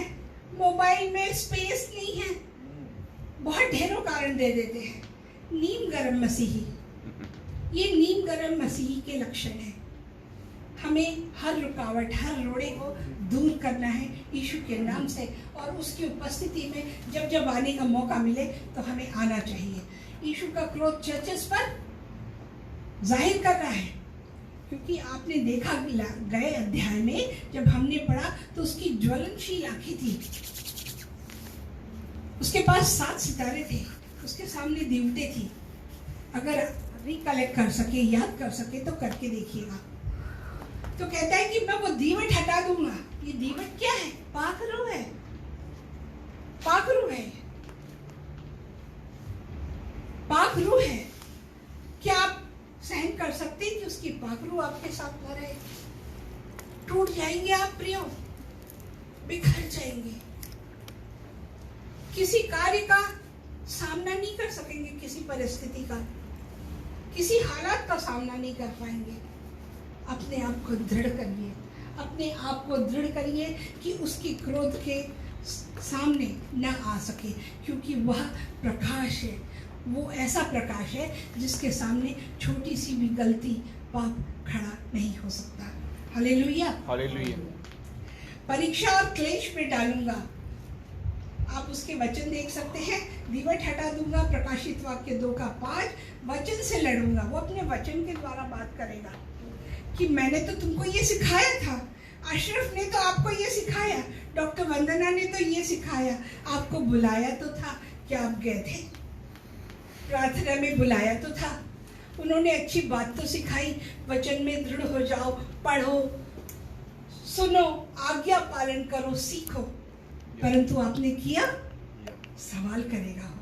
मोबाइल में स्पेस नहीं है, बहुत ढेरों कारण दे देते हैं। नीम गरम मसीही, ये नीम गरम मसीही के लक्षण हैं। हमें हर रुकावट, हर रोड़े को दूर करना है यीशु के नाम से, और उसकी उपस्थिति में जब जब आने का मौका मिले तो हमें आना चाहिए। यीशु का क्रोध चर्चेस पर जाहिर कर रहा है, क्योंकि आपने देखा गए अध्याय में जब हमने पढ़ा तो उसकी ज्वलनशील आंखें थी, उसके पास 7 सितारे थे, उसके सामने दीवटें थी। अगर रिकलेक्ट कर सके, याद कर सके तो करके देखिएगा। तो कहता है कि मैं वो दीवट हटा दूंगा। ये दीवट क्या है? पाखरू है, पाखरू है, पाखरू है। क्या आप सहन कर सकते हैं कि उसकी पाखरू आपके साथ न रहे? टूट जाएंगे आप प्रियो, बिखर जाएंगे, किसी कार्य का सामना नहीं कर सकेंगे, किसी परिस्थिति का, किसी हालात का सामना नहीं कर पाएंगे। अपने आप को दृढ़ करिए, अपने आप को दृढ़ करिए कि उसकी क्रोध के सामने न आ सके, क्योंकि वह प्रकाश है, वो ऐसा प्रकाश है जिसके सामने छोटी सी भी गलती, पाप खड़ा नहीं हो सकता। Hallelujah, hallelujah. परीक्षा और क्लेश में डालूंगा, आप उसके वचन देख सकते हैं। दीवट हटा दूंगा, प्रकाशित वाक्य 2:5, वचन से लड़ूंगा। वो अपने वचन के द्वारा बात करेगा कि मैंने तो तुमको ये सिखाया था, अशरफ ने तो आपको ये सिखाया, डॉक्टर वंदना ने तो ये सिखाया, आपको बुलाया तो था, क्या आप गए थे? प्रार्थना में बुलाया तो था, उन्होंने अच्छी बात तो सिखाई, वचन में दृढ़ हो जाओ, पढ़ो, सुनो, आज्ञा पालन करो, सीखो, परंतु आपने किया? सवाल करेगा हो।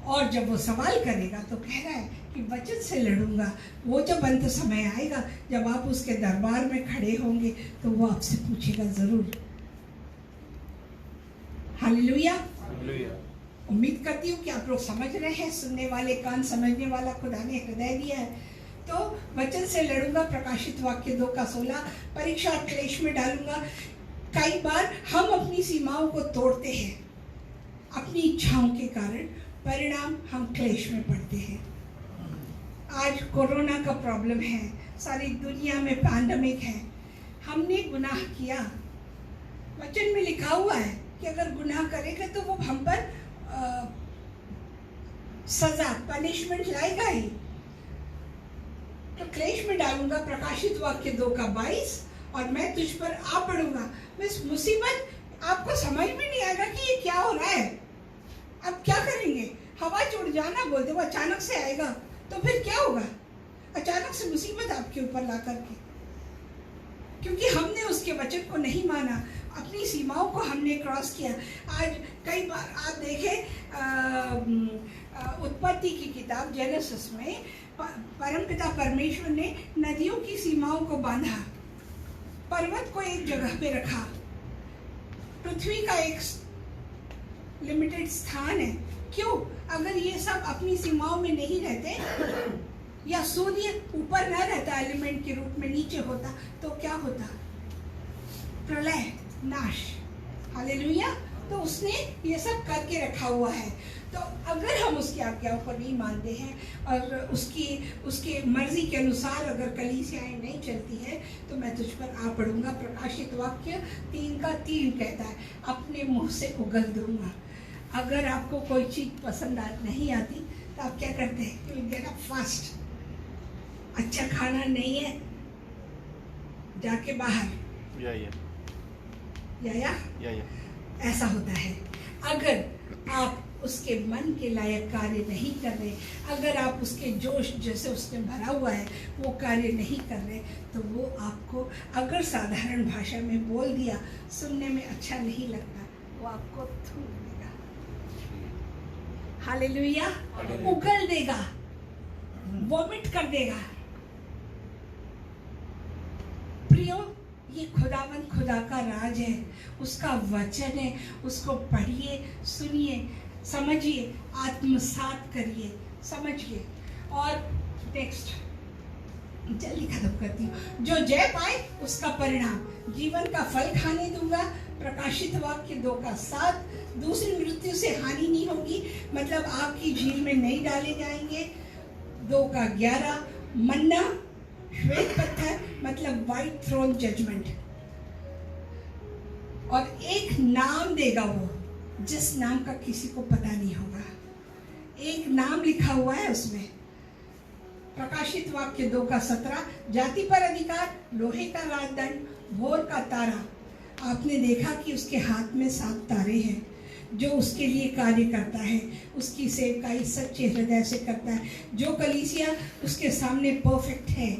और जब वो सवाल करेगा तो कह रहा है कि वचन से लड़ूंगा। वो जब अंत समय आएगा, जब आप उसके दरबार में खड़े होंगे, तो वो आपसे पूछेगा जरूर। हालेलुया। उम्मीद करती हूँ कि आप लोग समझ रहे हैं, सुनने वाले कान, समझने वाला खुदा ने हृदय दिया है। तो वचन से लड़ूंगा, प्रकाशित वाक्य 2:16, परीक्षा और क्लेश में डालूंगा। कई बार हम अपनी सीमाओं को तोड़ते हैं अपनी इच्छाओं के कारण, परिणाम हम क्लेश में पड़ते हैं। आज कोरोना का प्रॉब्लम है, सारी दुनिया में पैंडेमिक है। हमने गुनाह किया, वचन में लिखा हुआ है कि अगर गुनाह करेगा तो वो हम पर सजा, पनिशमेंट लाएगा ही। तो क्लेश में डालूंगा, प्रकाशित वाक्य 2:22, और मैं तुझ पर आ पड़ूंगा। बस मुसीबत आपको समझ में नहीं आएगा कि ये क्या हो रहा है। अब क्या करेंगे? हवा उड़ जाना बोलते, वो अचानक से आएगा तो फिर क्या होगा? अचानक से मुसीबत आपके ऊपर ला करके, क्योंकि हमने उसके वचन को नहीं माना, अपनी सीमाओं को हमने क्रॉस किया। आज कई बार आप देखें, उत्पत्ति की किताब जेनेसिस में परमपिता परमेश्वर ने नदियों की सीमाओं को बांधा, पर्वत को एक जगह पे रखा, पृथ्वी का एक लिमिटेड स्थान है। क्यों? अगर ये सब अपनी सीमाओं में नहीं रहते, या सूर्य ऊपर न रहता, एलिमेंट के रूप में नीचे होता, तो क्या होता? प्रलय, नाश। हालेलुया। तो उसने ये सब करके रखा हुआ है। तो अगर हम उसकी आज्ञाओं को नहीं मानते हैं और उसकी मर्जी के अनुसार अगर कलीसियाएं नहीं चलती है, तो मैं तुझ पर आ पड़ूंगा। प्रकाशित वाक्य 3:3 कहता है, अपने मुंह से उगल दूंगा। अगर आपको कोई चीज पसंद नहीं आती तो आप क्या करते हैं? You get up fast. अच्छा खाना नहीं है, जाके बाहर या ऐसा होता है। अगर आप उसके मन के लायक कार्य नहीं कर रहे, अगर आप उसके जोश जैसे उसने भरा हुआ है वो कार्य नहीं कर रहे, तो वो आपको, अगर साधारण भाषा में बोल दिया, सुनने में अच्छा नहीं लगता, वो आपको थूक देगा। हालेलुया। उगल देगा, वॉमिट कर देगा। प्रियो, ये खुदावंद खुदा का राज है, उसका वचन है, उसको पढ़िए, सुनिए, समझिए, आत्मसात करिए, समझिए। और नेक्स्ट जल्दी खत्म करती हूँ। जो जय पाए उसका परिणाम, जीवन का फल खाने दूंगा। प्रकाशित वाक्य 2:7, दूसरी मृत्यु से हानि नहीं होगी, मतलब आग की झील में नहीं डाले जाएंगे। 2:11, मन्ना, श्वेत पत्थर, मतलब व्हाइट थ्रोन जजमेंट। और एक नाम देगा वो, जिस नाम का किसी को पता नहीं होगा। एक नाम लिखा हुआ है उसमें। प्रकाशित वाक्य 2:17, जाति पर अधिकार, लोहे का राजदंड, भोर का तारा। आपने देखा कि उसके हाथ में 7 तारे हैं, जो उसके लिए कार्य करता है, उसकी सेवकाई सच्चे हृदय से करता है। जो कलीसिया उसके सामने परफेक्ट है,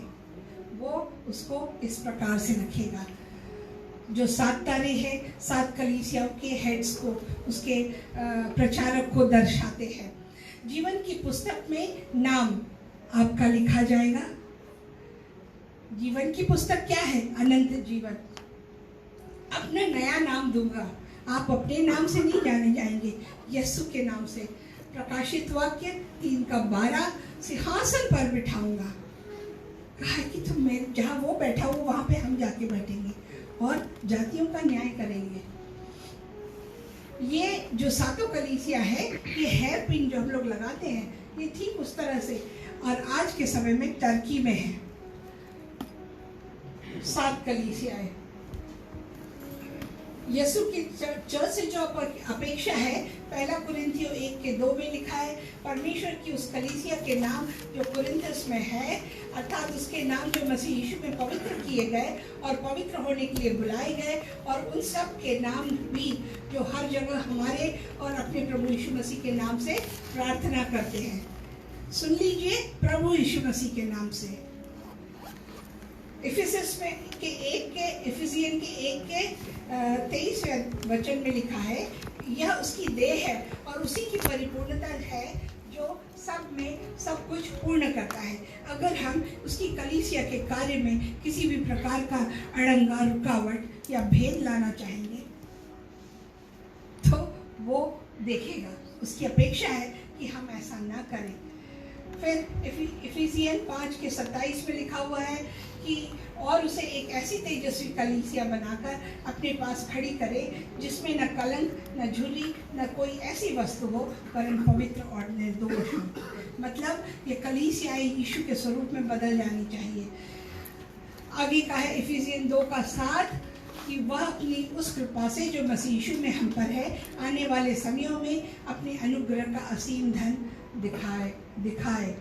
वो उसको इस प्रकार से रखेगा। जो 7 तारे हैं, 7 कलीसियाओं के हेड्स को, उसके प्रचारक को दर्शाते हैं। जीवन की पुस्तक में नाम आपका लिखा जाएगा। जीवन की पुस्तक क्या है? अनंत जीवन। अपना नया नाम दूंगा, आप अपने नाम से नहीं जाने जाएंगे, यीशु के नाम से। प्रकाशित वाक्य 3:12, सिंहासन पर बिठाऊंगा। कहा कि तुम मेरे जहाँ वो बैठा हो वहाँ पे हम जाके बैठेंगे और जातियों का न्याय करेंगे। ये जो 7 कलीसिया है, ये हेयर पिन जो हम लोग लगाते हैं, ये ठीक उस तरह से, और आज के समय में टर्की में है 7 कलीसिया है। यीशु की चर्च से जो अपेक्षा है, 1 कुरिन्थियों 1:2 में लिखा है, परमेश्वर की उस कलीसिया के नाम जो कुरिन्थस में है, अर्थात उसके नाम जो मसीह यीशु में पवित्र किए गए और पवित्र होने के लिए बुलाए गए, और उन सब के नाम भी जो हर जगह हमारे और अपने प्रभु यीशु मसीह के नाम से प्रार्थना करते हैं। सुन लीजिए, प्रभु यीशु मसीह के नाम से। इफिसियन के 1:23 वचन में लिखा है, यह उसकी देह है और उसी की परिपूर्णता है जो सब में सब कुछ पूर्ण करता है। अगर हम उसकी कलीसिया के कार्य में किसी भी प्रकार का अड़ंगा, रुकावट या भेद लाना चाहेंगे तो वो देखेगा। उसकी अपेक्षा है कि हम ऐसा ना करें। फिर इफिसियन 5:27 में लिखा हुआ है कि और उसे एक ऐसी तेजस्वी कलीसिया बनाकर अपने पास खड़ी करे जिसमें न कलंक, न झुर्री, न कोई ऐसी वस्तु हो, वरन पवित्र और निर्दोष हो। मतलब ये कलीसिया यीशु के स्वरूप में बदल जानी चाहिए। आगे का है इफिसियन 2:7 कि वह अपनी उस कृपा से जो मसीह यीशु में हम पर है, आने वाले समयों में अपने अनुग्रह का असीम धन दिखाए।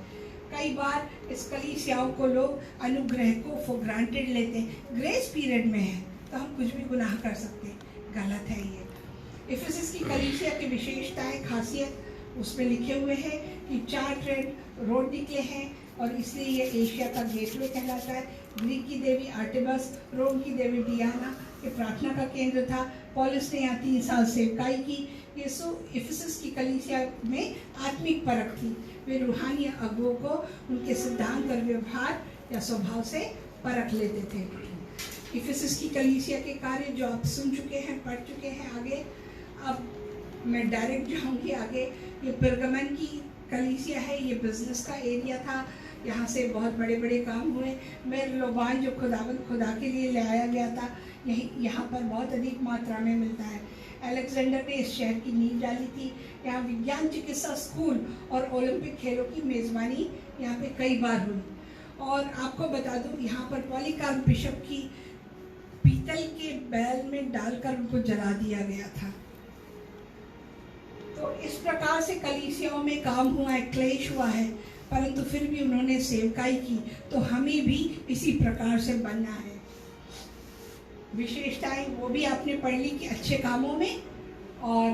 कई बार इस कलीसियाओं को लोग अनुग्रह को फॉर ग्रांटेड लेते हैं। ग्रेस पीरियड में है तो हम कुछ भी गुनाह कर सकते हैं, गलत है ये। इफिसस की कलीसिया की विशेषताएं, खासियत उसमें लिखे हुए हैं कि 4 ट्रेड रोड निकले हैं और इसलिए ये एशिया का गेटवे कहलाता है। ग्रीक की देवी आर्टेमस, रोम की देवी डियाना के प्रार्थना का केंद्र था। पौलुस ने यहाँ 3 साल सेवकाई की। यीशु इफिसस की कलीसिया में आत्मिक परख थी। वे रूहानी अगुओं को उनके सिद्धांत और व्यवहार या स्वभाव से परख लेते थे। इफिसस की कलीसिया के कार्य जो आप सुन चुके हैं, पढ़ चुके हैं आगे, अब मैं डायरेक्ट जाऊँगी आगे। ये पेरगमन की कलीसिया है, ये बिजनेस का एरिया था। यहाँ से बहुत बड़े बड़े काम हुए। मेरलोबान जो खुदा के लिए ले आया गया था, यहाँ पर बहुत अधिक मात्रा में मिलता है। अलेक्जेंडर ने इस शहर की नींव डाली थी। यहाँ विज्ञान, चिकित्सा, स्कूल और ओलंपिक खेलों की मेज़बानी यहाँ पे कई बार हुई। और आपको बता दूँ, यहाँ पर पॉलीकार्प बिशप की पीतल के बैल में डालकर उनको जला दिया गया था। तो इस प्रकार से कलीसियाओं में काम हुआ है, क्लेश हुआ है, परंतु फिर भी उन्होंने सेवकाई की। तो हमें भी इसी प्रकार से बनना है। विशेषताएं वो भी आपने पढ़ ली कि अच्छे कामों में। और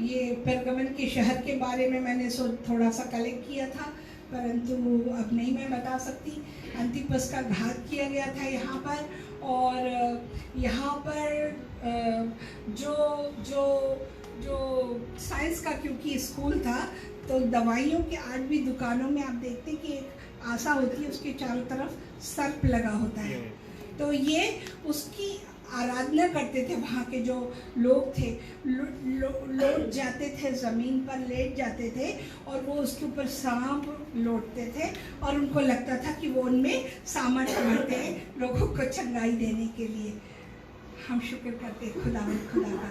ये पेरगमन के शहर के बारे में मैंने थोड़ा सा कलेक्ट किया था, परंतु अब नहीं मैं बता सकती। अंतिपस का घात किया गया था यहाँ पर। और यहाँ पर जो साइंस का क्योंकि स्कूल था, तो दवाइयों के 8वीं दुकानों में आप देखते हैं कि एक आशा होती है, उसके चारों तरफ सर्प लगा होता है। तो ये उसकी आराधना करते थे। वहाँ के जो लोग थे, लौट जाते थे, ज़मीन पर लेट जाते थे और वो उसके ऊपर सांप लौटते थे और उनको लगता था कि वो उनमें सामर्थ्य भरते हैं लोगों को चंगाई देने के लिए। हम शुक्र करते खुदा का।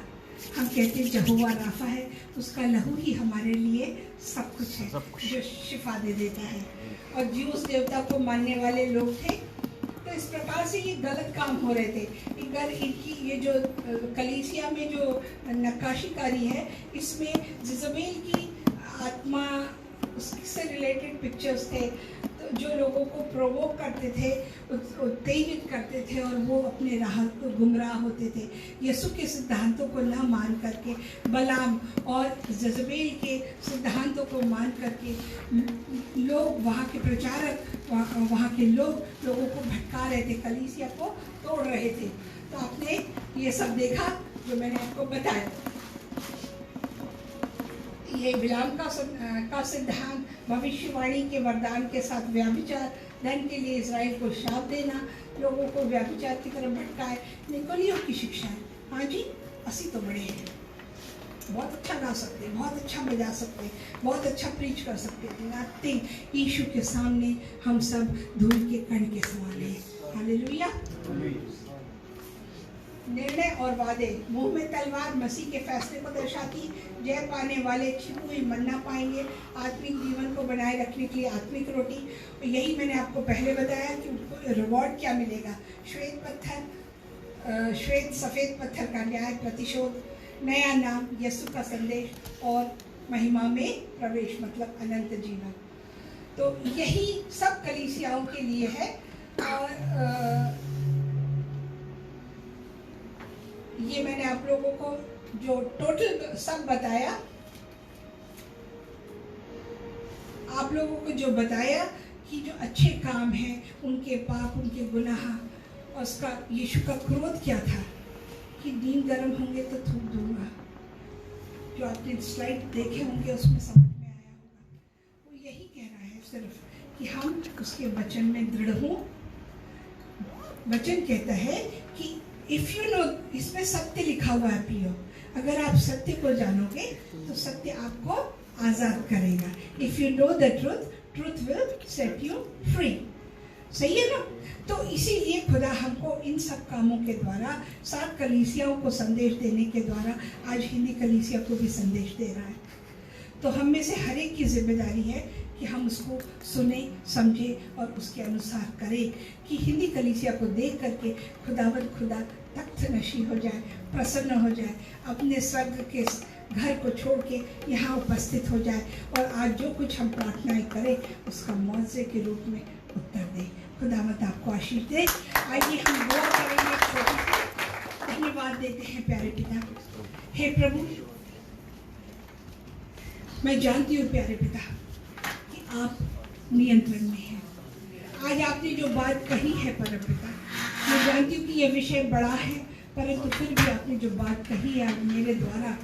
हम कहते हैं यहोवा राफा है, उसका लहू ही हमारे लिए सब कुछ है, जो शिफा दे देता है। और ज्यूस देवता को मानने वाले लोग थे। तो इस प्रकार से ये गलत काम हो रहे थे। इनकी ये जो कलीसिया में जो नक्काशीकारी है, इसमें जिजबेल की आत्मा, उससे रिलेटेड पिक्चर्स थे, तो जो लोगों को प्रोवोक करते थे, उत्तेजित करते थे और वो अपने राह को गुमराह होते थे। यीशु के सिद्धांतों को न मान करके, बलाम और जजबेल के सिद्धांतों को मान करके लोग, वहाँ के प्रचारक, वहाँ के लोगों को भटका रहे थे, कलीसिया को तोड़ रहे थे। तो आपने ये सब देखा जो मैंने आपको बताया। ये बिलाम का सिद्धांत, भविष्यवाणी के वरदान के साथ व्यभिचार, धन के लिए इजराइल को शाप देना, लोगों को व्यभिचार की तरफ भटकाए, निकोलियों की शिक्षा है। हाँ जी, असी तो बड़े हैं, बहुत अच्छा गा सकते हैं, बहुत अच्छा बजा सकते हैं, बहुत अच्छा प्रीच कर सकते हैं। नथिंग, यीशु के सामने हम सब धूल के कण के समान हैं। हालेलुया। निर्णय और वादे, मुंह में तलवार मसीह के फैसले को दर्शाती। जय पाने वाले छिपी हुई मन्ना पाएंगे। आत्मिक जीवन को बनाए रखने के लिए आत्मिक रोटी। यही मैंने आपको पहले बताया कि उनको रिवॉर्ड क्या मिलेगा। श्वेत सफ़ेद पत्थर का न्याय, प्रतिशोध, नया नाम, यीशु का संदेश और महिमा में प्रवेश, मतलब अनंत जीवन। तो यही सब कलीसियाओं के लिए है। और ये मैंने आप लोगों को जो टोटल सब बताया, आप लोगों को जो बताया कि जो अच्छे काम हैं, उनके पाप, उनके गुनाह, और उसका यीशु का क्रोध क्या था कि दिन गर्म होंगे तो थूक दूंगा। जो आपने स्लाइड देखे होंगे उसमें समझ में आया सिर्फ कि हम उसके वचन में दृढ़ हों। वचन कहता है कि इफ यू नो, इसमें सत्य लिखा हुआ है प्रियो, अगर आप सत्य को जानोगे तो सत्य आपको आजाद करेगा। If you know the truth, truth will set you free. सही है ना? तो इसीलिए खुदा हमको इन सब कामों के द्वारा 7 कलीसियाओं को संदेश देने के द्वारा आज हिंदी कलीसिया को भी संदेश दे रहा है। तो हम में से हर एक की जिम्मेदारी है कि हम उसको सुने, समझे और उसके अनुसार करें, कि हिंदी कलीसिया को देख करके खुदावंद खुदा तख्त नशी हो जाए, प्रसन्न हो जाए, अपने स्वर्ग के घर को छोड़ के यहाँ उपस्थित हो जाए और आज जो कुछ हम प्रार्थनाएं करें उसका मुआवजे के रूप में उत्तर दे। खुदावंद आपको आशीष दे। आइए हम दुआ करेंगे, छोटी सी धन्यवाद देते हैं प्यारे पिता। हे प्रभु, मैं जानती हूँ प्यारे पिता कि आप नियंत्रण में हैं। आज आपने जो बात कही है परम पिता, मैं जानती हूँ कि यह विषय बड़ा है, परंतु फिर भी आपने जो बात कही है आज मेरे द्वारा,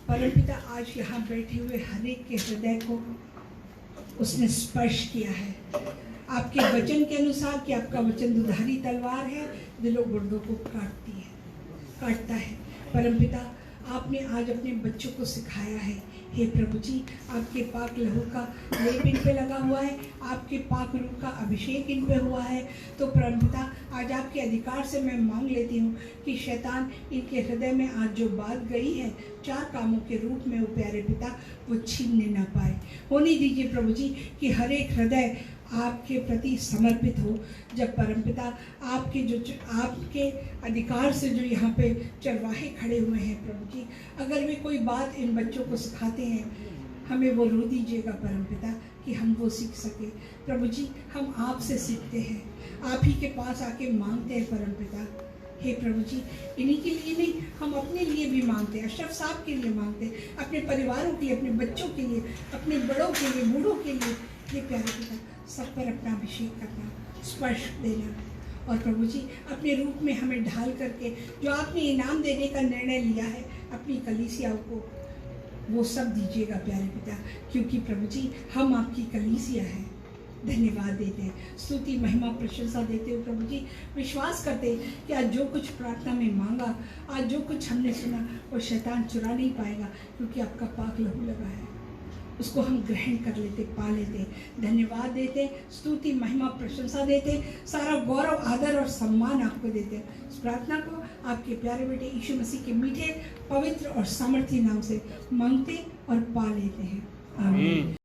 परम पिता आज यहाँ बैठे हुए हर एक के हृदय को उसने स्पर्श किया है। आपके वचन के अनुसार कि आपका वचन दुधारी तलवार है, दिलों गुर्दों को काटता है। परम पिता, आपने आज अपने बच्चों को सिखाया है। हे प्रभु जी, आपके पाक लहू का लेप इन पे लगा हुआ है, आपके पाक रूह का अभिषेक इन पे हुआ है। तो परम पिता, आज आपके अधिकार से मैं मांग लेती हूँ कि शैतान इनके हृदय में आज जो बात गई है 4 कामों के रूप में, वो प्यारे पिता वो छीनने ना पाए। होने दीजिए प्रभु जी कि हर एक हृदय आपके प्रति समर्पित हो। जब परमपिता आपके अधिकार से जो यहाँ पे चरवाहे खड़े हुए हैं प्रभु जी, अगर वे कोई बात इन बच्चों को सिखाते हैं, हमें वो रो दीजिएगा परमपिता कि हम वो सीख सके। प्रभु जी, हम आपसे सीखते हैं, आप ही के पास आके मांगते हैं परमपिता। हे प्रभु जी, इन्हीं के लिए नहीं, हम अपने लिए भी मांगते हैं, अशरफ साहब के लिए मांगते हैं, अपने परिवारों के लिए, अपने बच्चों के लिए, अपने बड़ों के लिए, बूढ़ों के लिए। हे प्यारे पिता, सब पर अपना अभिषेक करना, स्पर्श देना, और प्रभु जी अपने रूप में हमें ढाल करके जो आपने इनाम देने का निर्णय लिया है अपनी कलीसियाओं को, वो सब दीजिएगा प्यारे पिता, क्योंकि प्रभु जी हम आपकी कलीसिया है। धन्यवाद देते हैं, स्तुति महिमा प्रशंसा देते हो प्रभु जी। विश्वास करते हैं कि आज जो कुछ प्रार्थना में मांगा, आज जो कुछ हमने सुना, वो शैतान चुरा नहीं पाएगा, क्योंकि आपका पाक लहू लगा है। उसको हम ग्रहण कर लेते, पा लेते। धन्यवाद देते, स्तुति महिमा प्रशंसा देते, सारा गौरव आदर और सम्मान आपको देते। इस प्रार्थना को आपके प्यारे बेटे यीशु मसीह के मीठे, पवित्र और सामर्थी नाम से मांगते और पा लेते हैं। आमीन।